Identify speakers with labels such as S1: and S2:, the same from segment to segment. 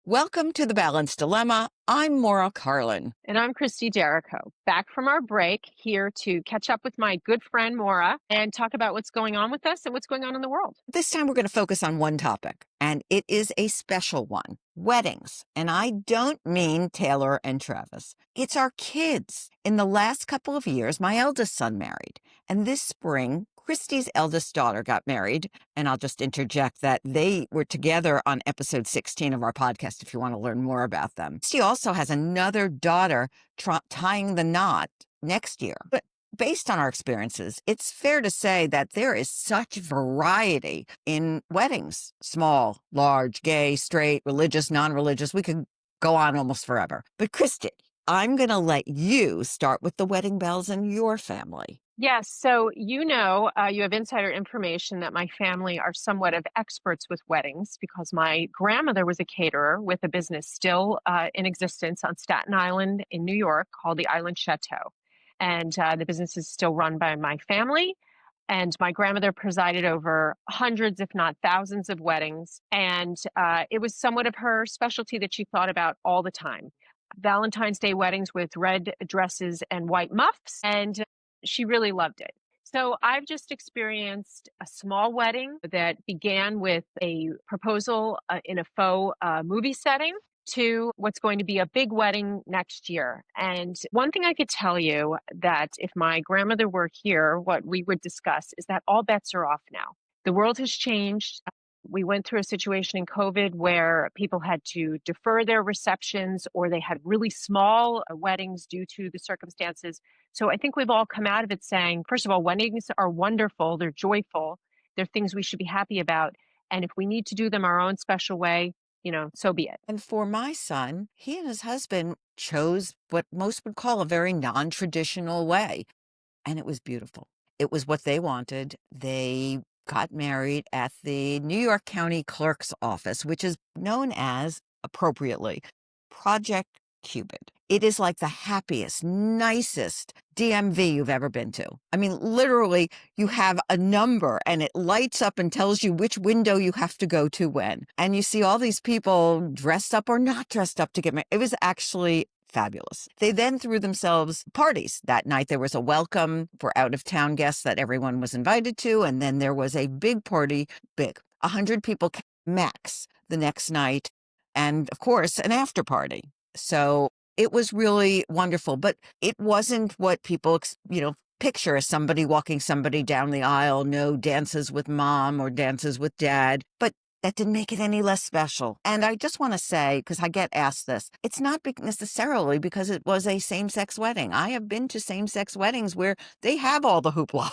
S1: Welcome to The Balance Dilemma. I'm Maura Carlin.
S2: And I'm Christie Derico, back from our break, here to catch up with my good friend Maura and talk about what's going on with us and what's going on in the world.
S1: This time we're going to focus on one topic, and it is a special one, weddings. And I don't mean Taylor and Travis. It's our kids. In the last couple of years, my eldest son married, and this spring, Christie's eldest daughter got married. And I'll just interject that they were together on episode 16 of our podcast if you want to learn more about them. She also has another daughter tying the knot next year. But based on our experiences, it's fair to say that there is such variety in weddings: small, large, gay, straight, religious, non-religious. We could go on almost forever. But Christy, I'm going to let you start with the wedding bells in your family.
S2: Yes, so you have insider information that my family are somewhat of experts with weddings because my grandmother was a caterer with a business still in existence on Staten Island in New York called the Island Chateau. And the business is still run by my family. And my grandmother presided over hundreds, if not thousands, of weddings. And it was somewhat of her specialty that she thought about all the time. Valentine's Day weddings with red dresses and white muffs. And she really loved it. So I've just experienced a small wedding that began with a proposal in a faux movie setting to what's going to be a big wedding next year. And one thing I could tell you that if my grandmother were here, what we would discuss is that all bets are off now. The world has changed. We went through a situation in COVID where people had to defer their receptions or they had really small weddings due to the circumstances. So I think we've all come out of it saying, first of all, weddings are wonderful. They're joyful. They're things we should be happy about. And if we need to do them our own special way, so be it.
S1: And for my son, he and his husband chose what most would call a very non-traditional way. And it was beautiful. It was what they wanted. They got married at the New York County Clerk's Office, which is known as, appropriately, Project Cupid. It is like the happiest, nicest DMV you've ever been to. I mean, literally, you have a number and it lights up and tells you which window you have to go to when. And you see all these people dressed up or not dressed up to get married. It was actually fabulous. They then threw themselves parties. That night there was a welcome for out-of-town guests that everyone was invited to, and then there was a big party, 100 people max the next night, and of course an after party. So it was really wonderful, but it wasn't what people, picture as somebody walking somebody down the aisle, no dances with mom or dances with dad, but that didn't make it any less special. And I just want to say, because I get asked this, it's not necessarily because it was a same-sex wedding. I have been to same-sex weddings where they have all the hoopla.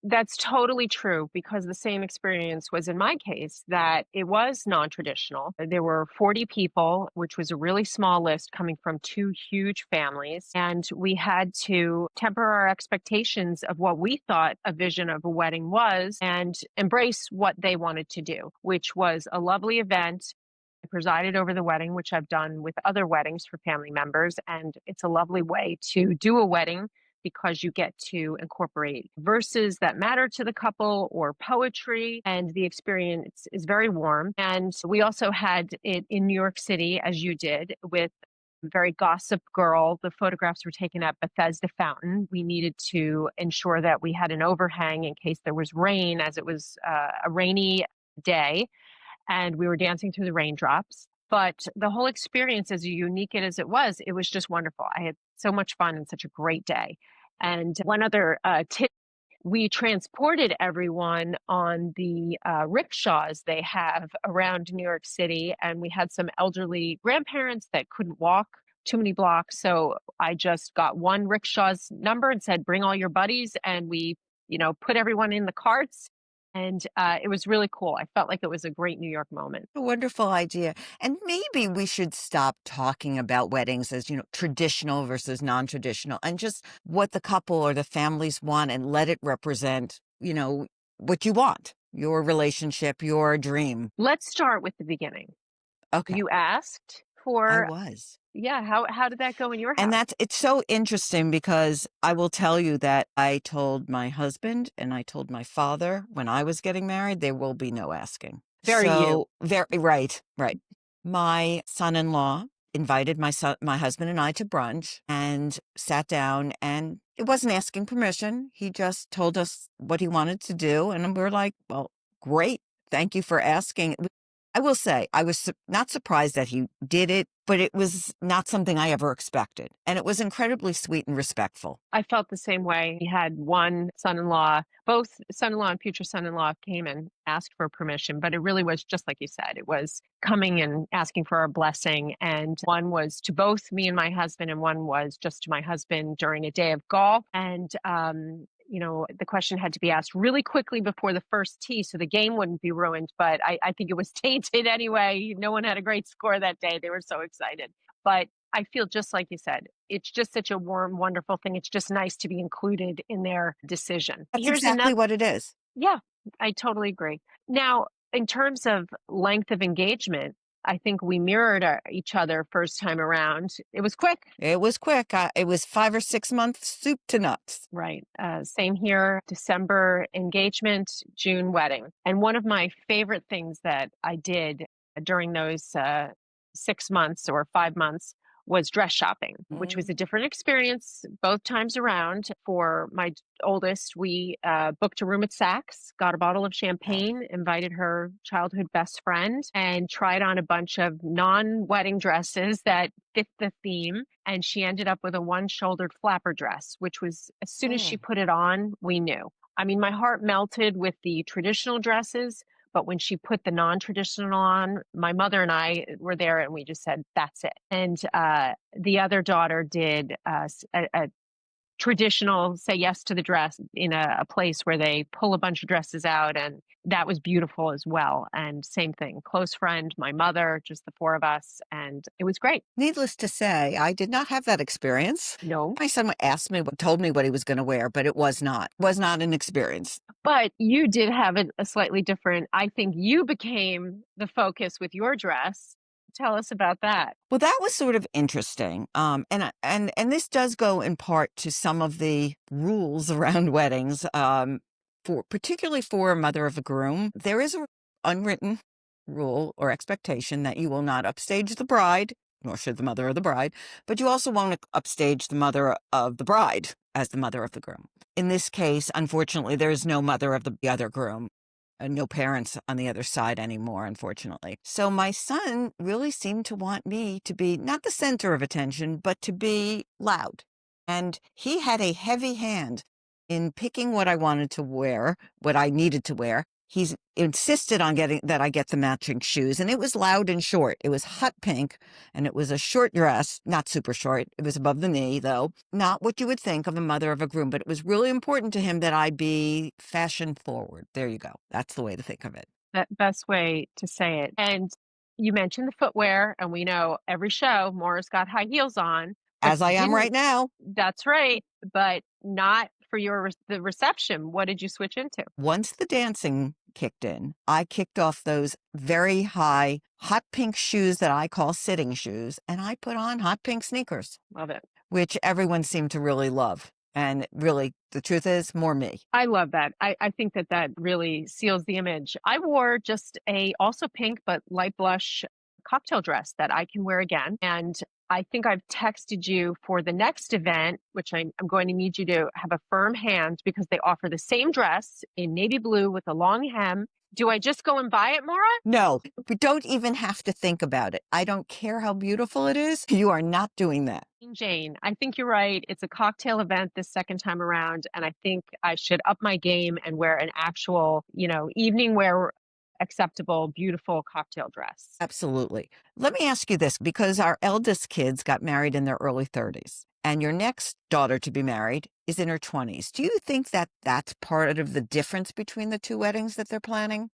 S2: That's totally true because the same experience was in my case that it was non-traditional. There were 40 people, which was a really small list coming from two huge families. And we had to temper our expectations of what we thought a vision of a wedding was and embrace what they wanted to do, which was a lovely event. I presided over the wedding, which I've done with other weddings for family members. And it's a lovely way to do a wedding because you get to incorporate verses that matter to the couple or poetry, and the experience is very warm. And we also had it in New York City, as you did, with very Gossip Girl. The photographs were taken at Bethesda Fountain. We needed to ensure that we had an overhang in case there was rain, as it was a rainy day, and we were dancing through the raindrops. But the whole experience, as unique as it was just wonderful. I had so much fun and such a great day. And one other tip, we transported everyone on the rickshaws they have around New York City. And we had some elderly grandparents that couldn't walk too many blocks. So I just got one rickshaw's number and said, bring all your buddies. And we, put everyone in the carts. And it was really cool. I felt like it was a great New York moment.
S1: A wonderful idea. And maybe we should stop talking about weddings as, traditional versus non-traditional, and just what the couple or the families want, and let it represent, what you want, your relationship, your dream.
S2: Let's start with the beginning.
S1: Okay.
S2: You asked
S1: I
S2: for,
S1: was.
S2: yeah, how did that go in your house?
S1: And it's so interesting because I will tell you that I told my husband and I told my father when I was getting married, there will be no asking.
S2: Very you.
S1: So very right, right. My son-in-law invited my husband and I to brunch and sat down, and it wasn't asking permission. He just told us what he wanted to do, and we were like, "Well, great. Thank you for asking." I will say I was not surprised that he did it, but it was not something I ever expected, and it was incredibly sweet and respectful.
S2: I felt the same way. We had one son-in-law, both son-in-law and future son-in-law came and asked for permission, but it really was just like you said. It was coming and asking for our blessing. And one was to both me and my husband, and one was just to my husband during a day of golf. And the question had to be asked really quickly before the first tee so the game wouldn't be ruined. But I think it was tainted anyway. No one had a great score that day. They were so excited. But I feel just like you said, it's just such a warm, wonderful thing. It's just nice to be included in their decision.
S1: That's
S2: Here's
S1: exactly
S2: another,
S1: what it is.
S2: yeah, I totally agree. Now, in terms of length of engagement, I think we mirrored each other first time around. It was quick.
S1: It was quick. It was 5 or 6 months, soup to nuts.
S2: Right. Same here. December engagement, June wedding. And one of my favorite things that I did during those 6 months or 5 months was dress shopping, which was a
S1: Mm.
S2: different experience both times around. For my oldest, we booked a room at Saks, got a bottle of champagne, invited her childhood best friend, and tried on a bunch of non wedding dresses that fit the theme. And she ended up with a one shouldered flapper dress, which was, as soon as she
S1: Mm.
S2: put it on, we knew. I mean, my heart melted with the traditional dresses, but when she put the non-traditional on, my mother and I were there and we just said, that's it. And the other daughter did a traditional say yes to the dress in a place where they pull a bunch of dresses out. And that was beautiful as well. And same thing, close friend, my mother, just the four of us. And it was great.
S1: Needless to say, I did not have that experience.
S2: No,
S1: My son asked me, told me what he was going to wear, but it was not an experience.
S2: but you did have a slightly different, I think you became the focus with your dress. Tell us about that.
S1: Well, that was sort of interesting. And this does go in part to some of the rules around weddings. For particularly for a mother of a groom, there is a unwritten rule or expectation that you will not upstage the bride, nor should the mother of the bride, but you also won't upstage the mother of the bride as the mother of the groom. In this case, unfortunately, there is no mother of the other groom, no parents on the other side anymore, unfortunately. So my son really seemed to want me to be not the center of attention, but to be loud. And he had a heavy hand in picking what I wanted to wear, what I needed to wear. He's insisted on getting that I get the matching shoes, and it was loud and short. It was hot pink, and it was a short dress, not super short. It was above the knee, though. Not what you would think of a mother of a groom, but it was really important to him that I be fashion forward. There you go. That's the way to think of it.
S2: That best way to say it. And you mentioned the footwear, and we know every show Maura's got high heels on, but
S1: As I am right
S2: didn't.
S1: now.
S2: That's right, but not for the reception. What did you switch into?
S1: Once the dancing kicked in, I kicked off those very high hot pink shoes that I call sitting shoes, and I put on hot pink sneakers,
S2: Love it.
S1: which everyone seemed to really love. And really, the truth is, more me.
S2: I love that. I think that that really seals the image. I wore just a also pink but light blush cocktail dress that I can wear again. And I think I've texted you for the next event, which I'm going to need you to have a firm hand because they offer the same dress in navy blue with a long hem. Do I just go and buy it, Maura?
S1: No, we don't even have to think about it. I don't care how beautiful it is. You are not doing that.
S2: Jane, I think you're right. It's a cocktail event this second time around, and I think I should up my game and wear an actual, evening wear acceptable, beautiful cocktail dress.
S1: Absolutely. Let me ask you this, because our eldest kids got married in their early 30s, and your next daughter to be married is in her 20s. Do you think that that's part of the difference between the two weddings that they're planning?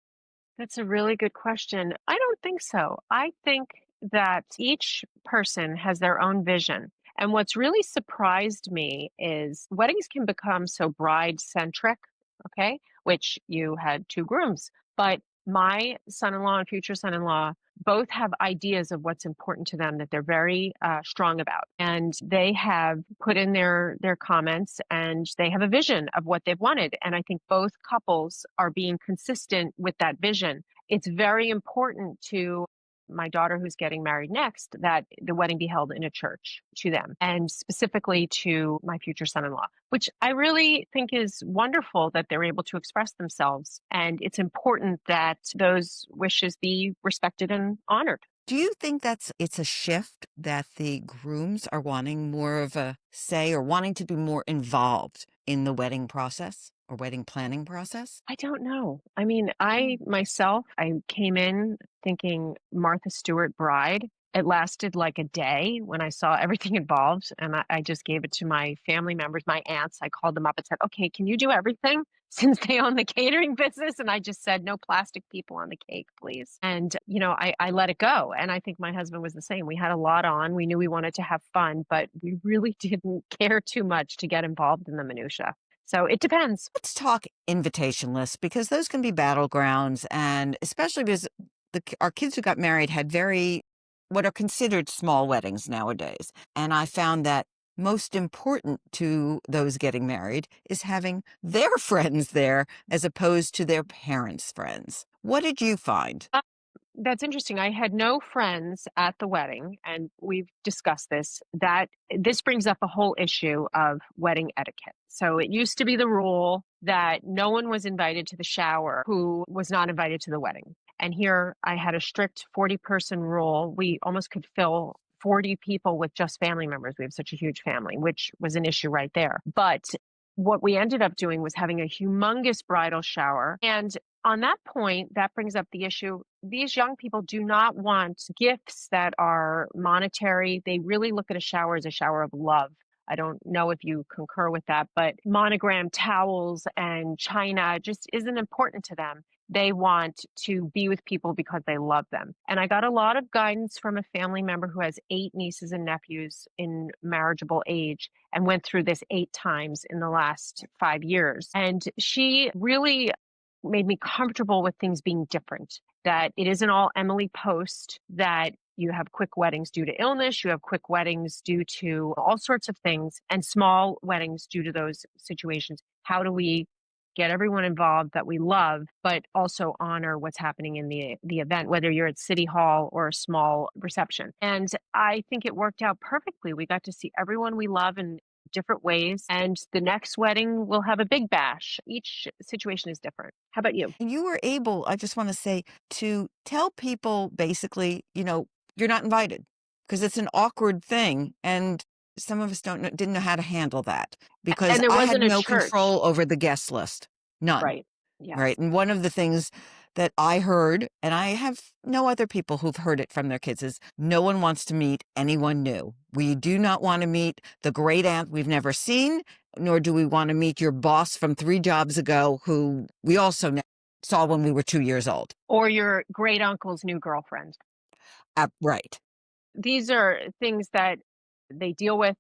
S2: That's a really good question. I don't think so. I think that each person has their own vision. And what's really surprised me is weddings can become so bride centric, okay, which you had two grooms. But my son in law and future son in law both have ideas of what's important to them that they're very strong about, and they have put in their comments, and they have a vision of what they've wanted. And I think both couples are being consistent with that vision. It's very important to my daughter who's getting married next that the wedding be held in a church to them, and specifically to my future son-in-law, which I really think is wonderful that they're able to express themselves. And it's important that those wishes be respected and honored.
S1: Do you think it's a shift that the grooms are wanting more of a say or wanting to be more involved in the wedding process or wedding planning process?
S2: I don't know. I mean, I myself, I came in thinking Martha Stewart bride. It lasted like a day when I saw everything involved, and I just gave it to my family members, my aunts. I called them up and said, "Okay, can you do everything?" Since they own the catering business. And I just said, "No plastic people on the cake, please." And, I let it go. And I think my husband was the same. We had a lot on. We knew we wanted to have fun, but we really didn't care too much to get involved in the minutia. So it depends.
S1: Let's talk invitation lists because those can be battlegrounds, and especially because our kids who got married had very what are considered small weddings nowadays. And I found that most important to those getting married is having their friends there as opposed to their parents' friends. What did you find?
S2: That's interesting. I had no friends at the wedding, and we've discussed this, that this brings up a whole issue of wedding etiquette. So it used to be the rule that no one was invited to the shower who was not invited to the wedding. And here I had a strict 40-person rule. We almost could fill 40 people with just family members. We have such a huge family, which was an issue right there. But what we ended up doing was having a humongous bridal shower. And on that point, that brings up the issue. These young people do not want gifts that are monetary. They really look at a shower as a shower of love. I don't know if you concur with that, but monogram towels and china just isn't important to them. They want to be with people because they love them. And I got a lot of guidance from a family member who has 8 nieces and nephews in marriageable age and went through this 8 times in the last 5 years. And she really made me comfortable with things being different, that it isn't all Emily Post, that you have quick weddings due to illness, you have quick weddings due to all sorts of things, and small weddings due to those situations. How do we get everyone involved that we love, but also honor what's happening in the event, whether you're at City Hall or a small reception? And I think it worked out perfectly. We got to see everyone we love in different ways. And the next wedding will have a big bash. Each situation is different. How about you?
S1: And you were able, I just want to say, to tell people basically, you're not invited because it's an awkward thing. And some of us didn't know how to handle that because
S2: And there
S1: I had
S2: wasn't a
S1: no
S2: church,
S1: control over the guest list. None.
S2: right?
S1: Right.
S2: Yes.
S1: And one of the things that I heard, and I have no other people who've heard it from their kids, is no one wants to meet anyone new. We do not want to meet the great aunt we've never seen, nor do we want to meet your boss from 3 jobs ago who we also saw when we were 2 years old.
S2: Or your great uncle's new girlfriend.
S1: Right.
S2: These are things that they deal with.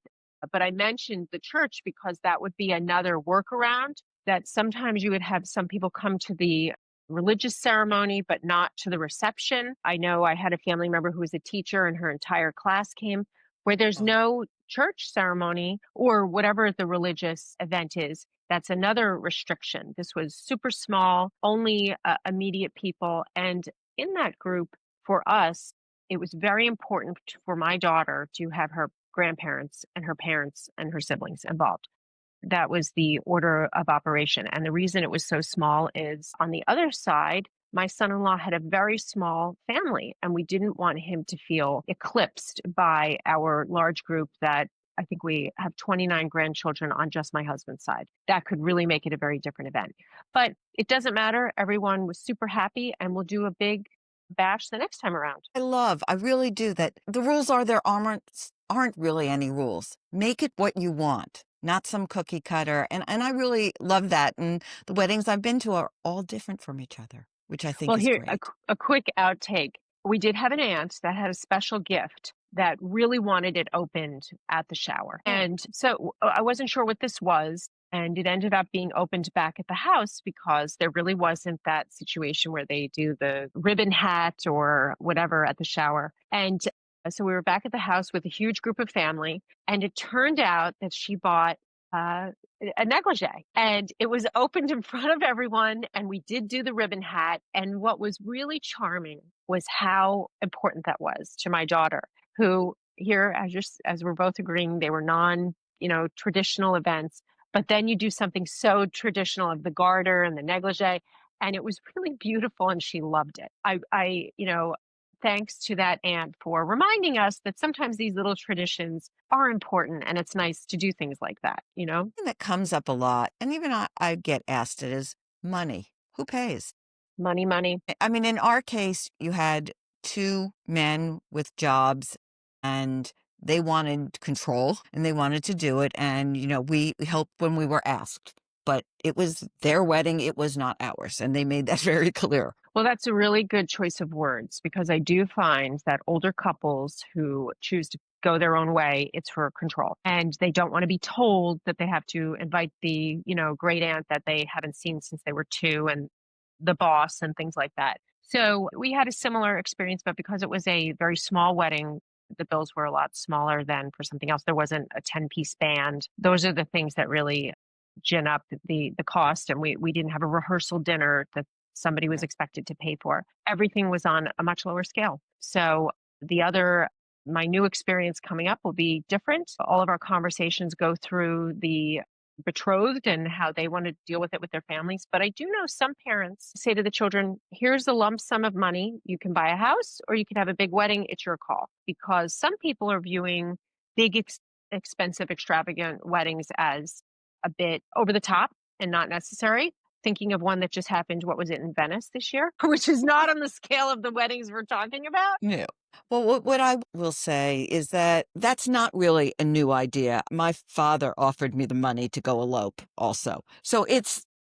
S2: But I mentioned the church because that would be another workaround, that sometimes you would have some people come to the religious ceremony, but not to the reception. I know I had a family member who was a teacher and her entire class came, where there's
S1: Oh.
S2: no church ceremony or whatever the religious event is. That's another restriction. This was super small, only immediate people. And in that group, for us, it was very important for my daughter to have her grandparents and her parents and her siblings involved. That was the order of operation. And the reason it was so small is on the other side, my son in law had a very small family, and we didn't want him to feel eclipsed by our large group that I think we have 29 grandchildren on just my husband's side. That could really make it a very different event. But it doesn't matter. Everyone was super happy, and we'll do a big bash the next time around.
S1: I really do that. The rules are there aren't really any rules. Make it what you want, not some cookie cutter. And I really love that. And the weddings I've been to are all different from each other, which I think
S2: Well,
S1: is
S2: here,
S1: great.
S2: a quick outtake. We did have an aunt that had a special gift that really wanted it opened at the shower.
S1: Oh.
S2: And so I wasn't sure what this was. And it ended up being opened back at the house because there really wasn't that situation where they do the ribbon hat or whatever at the shower. And so we were back at the house with a huge group of family. And it turned out that she bought uh, a negligee, and it was opened in front of everyone. And we did do the ribbon hat. And what was really charming was how important that was to my daughter, who here, as we're both agreeing, they were traditional events. But then you do something so traditional of the garter and the negligee, and it was really beautiful, and she loved it. Thanks to that aunt for reminding us that sometimes these little traditions are important, and it's nice to do things like that, you know?
S1: Thing that comes up a lot, and even I get asked it, is money. Who pays?
S2: Money, money.
S1: I mean, in our case, you had 2 men with jobs, and they wanted control, and they wanted to do it, and, we helped when we were asked, but it was their wedding, it was not ours, and they made that very clear.
S2: Well, that's a really good choice of words because I do find that older couples who choose to go their own way, it's for control. And they don't want to be told that they have to invite the, great aunt that they haven't seen since they were 2 and the boss and things like that. So we had a similar experience, but because it was a very small wedding, the bills were a lot smaller than for something else. There wasn't a 10-piece band. Those are the things that really gin up the cost. And we didn't have a rehearsal dinner that somebody was expected to pay for. Everything was on a much lower scale. So my new experience coming up will be different. All of our conversations go through the betrothed and how they want to deal with it with their families. But I do know some parents say to the children, here's a lump sum of money. You can buy a house or you can have a big wedding. It's your call. Because some people are viewing big, expensive, extravagant weddings as a bit over the top and not necessary. Thinking of one that just happened, what was it, in Venice this year? Which is not on the scale of the weddings we're talking about.
S1: No. Well, what I will say is that that's not really a new idea. My father offered me the money to go elope also. So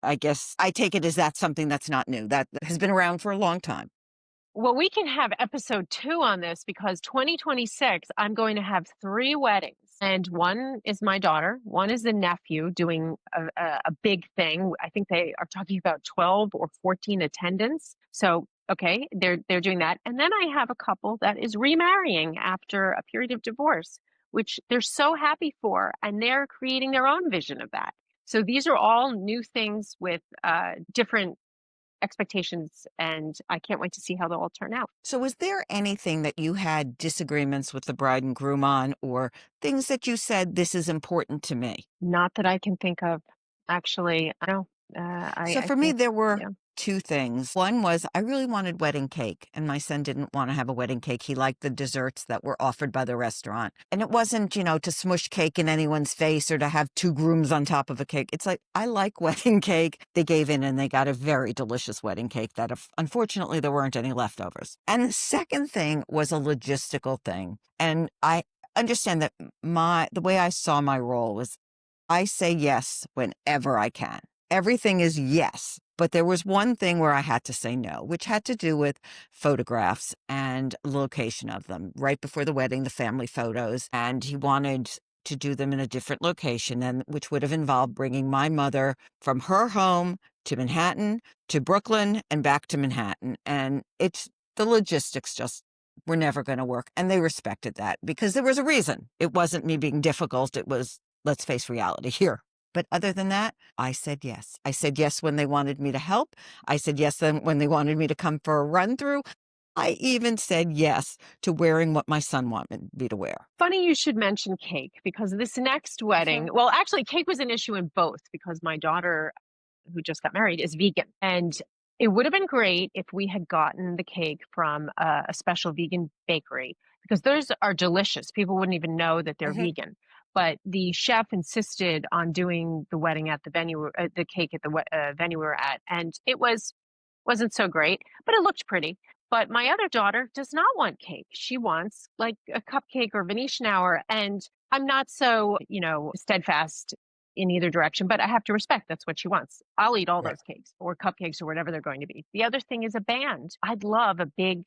S1: I guess I take it as that's something that's not new. That has been around for a long time.
S2: Well, we can have episode 2 on this because 2026, I'm going to have 3 weddings. And one is my daughter, one is the nephew doing a big thing. I think they are talking about 12 or 14 attendants. So, okay, they're doing that. And then I have a couple that is remarrying after a period of divorce, which they're so happy for, and they're creating their own vision of that. So these are all new things with different expectations, and I can't wait to see how they'll all turn out.
S1: So, was there anything that you had disagreements with the bride and groom on, or things that you said, this is important to me?
S2: Not that I can think of, actually. I know.
S1: So
S2: I
S1: for me,
S2: think,
S1: there were
S2: yeah.
S1: 2 things. One was I really wanted wedding cake, and my son didn't want to have a wedding cake. He liked the desserts that were offered by the restaurant. And it wasn't, to smush cake in anyone's face or to have 2 grooms on top of a cake. It's like, I like wedding cake. They gave in and they got a very delicious wedding cake that unfortunately there weren't any leftovers. And the second thing was a logistical thing. And I understand that the way I saw my role was I say yes whenever I can. Everything is yes. But there was one thing where I had to say no, which had to do with photographs and location of them. Right before the wedding, the family photos, and he wanted to do them in a different location, and which would have involved bringing my mother from her home to Manhattan, to Brooklyn, and back to Manhattan. And the logistics just were never going to work. And they respected that because there was a reason. It wasn't me being difficult. It was, let's face reality here. But other than that, I said yes. I said yes when they wanted me to help. I said yes when they wanted me to come for a run through. I even said yes to wearing what my son wanted me to wear.
S2: Funny you should mention cake because this next wedding,
S1: Sure.
S2: well, actually, cake was an issue in both because my daughter, who just got married, is vegan. And it would have been great if we had gotten the cake from a special vegan bakery because those are delicious. People wouldn't even know that they're
S1: Hmm.
S2: vegan. But the chef insisted on doing the wedding at the venue, the cake at the venue we were at, and wasn't so great, but it looked pretty. But my other daughter does not want cake. She wants like a cupcake or Venetian hour. And I'm not so, steadfast in either direction, but I have to respect that's what she wants. I'll eat all
S1: Right.
S2: those cakes or cupcakes or whatever they're going to be. The other thing is a band. I'd love a big,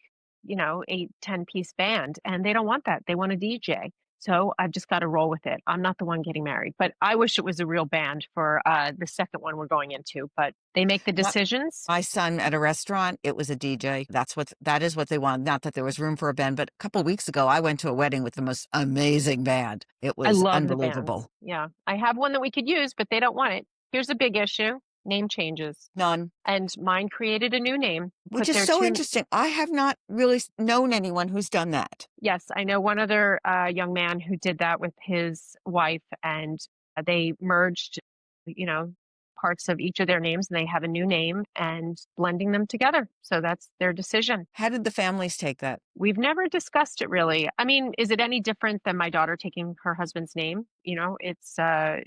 S2: 8, 10-piece band. And they don't want that. They want a DJ. So I've just got to roll with it. I'm not the one getting married, but I wish it was a real band for the second one we're going into. But they make the
S1: Not
S2: decisions.
S1: my son at a restaurant, it was a DJ. That is what they want. Not that there was room for a band, but a couple weeks ago, I went to a wedding with the most amazing band. It
S2: I
S1: was
S2: love the bands.
S1: unbelievable.
S2: Yeah, I have one that we could use, but they don't want it. Here's a big issue: name changes.
S1: None.
S2: And mine created a new name.
S1: Which
S2: Put
S1: is
S2: their
S1: so
S2: two.
S1: interesting. I have not really known anyone who's done that.
S2: Yes, I know one other young man who did that with his wife, and they merged, you know, parts of each of their names, and they have a new name and blending them together. So that's their decision.
S1: How did the families take that?
S2: We've never discussed it really. I mean, is it any different than my daughter taking her husband's name? You know, it's a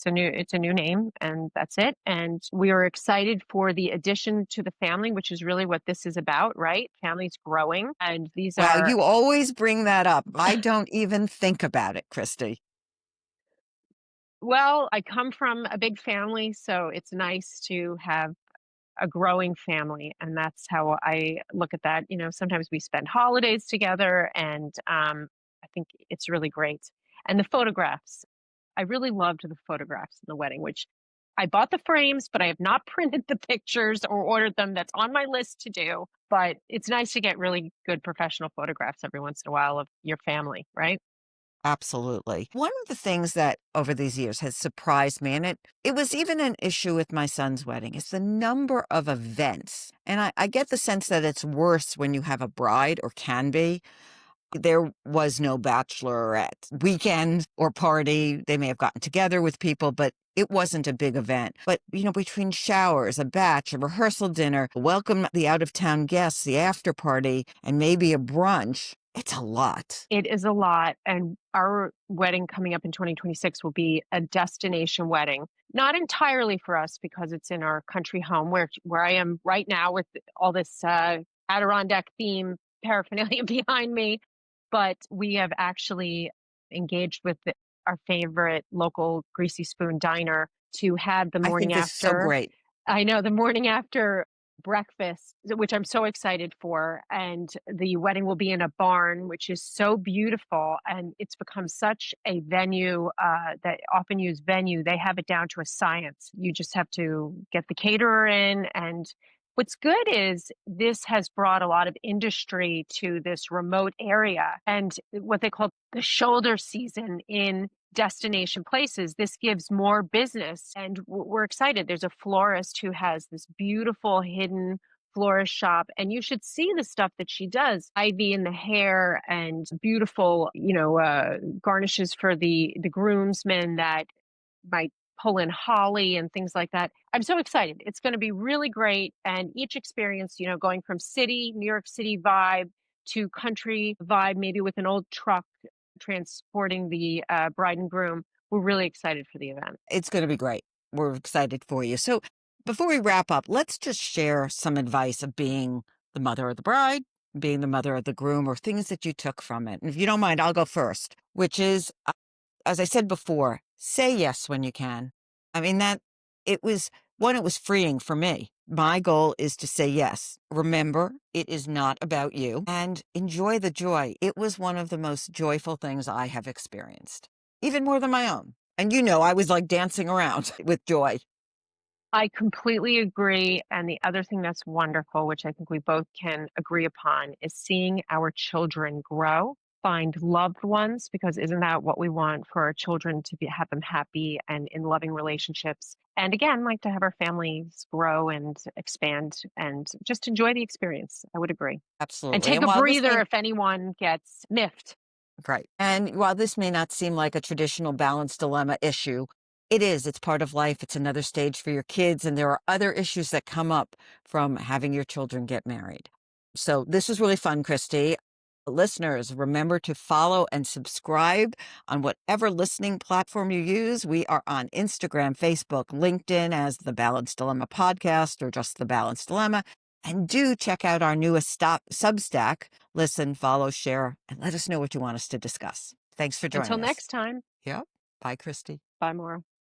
S2: new name and that's it. And we are excited for the addition to the family, which is really what this is about, right? Families growing. And these
S1: Wow,
S2: are,
S1: you always bring that up. I don't even think about it, Christy.
S2: well, I come from a big family, so it's nice to have a growing family, and that's how I look at that. You know, sometimes we spend holidays together, and I think it's really great. And the photographs, I really loved the photographs in the wedding, which I bought the frames, but I have not printed the pictures or ordered them. That's on my list to do. But it's nice to get really good professional photographs every once in a while of your family, right?
S1: Absolutely. One of the things that over these years has surprised me, and it was even an issue with my son's wedding, is the number of events. And I get the sense that it's worse when you have a bride or can be. There was no bachelorette weekend or party. They may have gotten together with people, but it wasn't a big event. But, between showers, a batch, a rehearsal dinner, welcome the out of town guests, the after party, and maybe a brunch, it's a lot.
S2: It is a lot, and our wedding coming up in 2026 will be a destination wedding. Not entirely for us because it's in our country home where I am right now with all this Adirondack theme paraphernalia behind me, but we have actually engaged with our favorite local greasy spoon diner to have the
S1: I
S2: morning
S1: think this is so
S2: after.
S1: great.
S2: I know, the morning after breakfast, which I'm so excited for, and the wedding will be in a barn, which is so beautiful, and it's become such a venue, that often used venue. They have it down to a science. You just have to get the caterer in, and what's good is this has brought a lot of industry to this remote area, and what they call the shoulder season in destination places. This gives more business, and we're excited. There's a florist who has this beautiful hidden florist shop, and you should see the stuff that she does. Ivy in the hair and beautiful, garnishes for the groomsmen that might pull in holly and things like that. I'm so excited. It's going to be really great, and each experience, going from New York City vibe to country vibe, maybe with an old truck transporting the bride and groom. We're really excited for the event.
S1: It's going to be great. We're excited for you. So before we wrap up, let's just share some advice of being the mother of the bride, being the mother of the groom, or things that you took from it. And if you don't mind, I'll go first, which is, as I said before, say yes when you can. I mean, it was it was freeing for me. My goal is to say yes. Remember, it is not about you, and enjoy the joy. It was one of the most joyful things I have experienced, even more than my own. And I was like dancing around with joy.
S2: I completely agree. And the other thing that's wonderful, which I think we both can agree upon, is seeing our children grow, find loved ones, because isn't that what we want for our children to have them happy and in loving relationships? And again, like to have our families grow and expand and just enjoy the experience. I would agree. And
S1: Absolutely.
S2: take
S1: And
S2: a
S1: while this
S2: breather
S1: may
S2: if anyone gets miffed.
S1: Right. And while this may not seem like a traditional balance dilemma issue, it is. It's part of life. It's another stage for your kids. And there are other issues that come up from having your children get married. So this was really fun, Christy. Listeners, remember to follow and subscribe on whatever listening platform you use. We are on Instagram, Facebook, LinkedIn as the Balance Dilemma Podcast or just the Balance Dilemma. And do check out our newest Substack. Listen, follow, share, and let us know what you want us to discuss. Thanks for
S2: Until
S1: joining us.
S2: next time,
S1: Yeah. Bye, Christy.
S2: bye, Maura.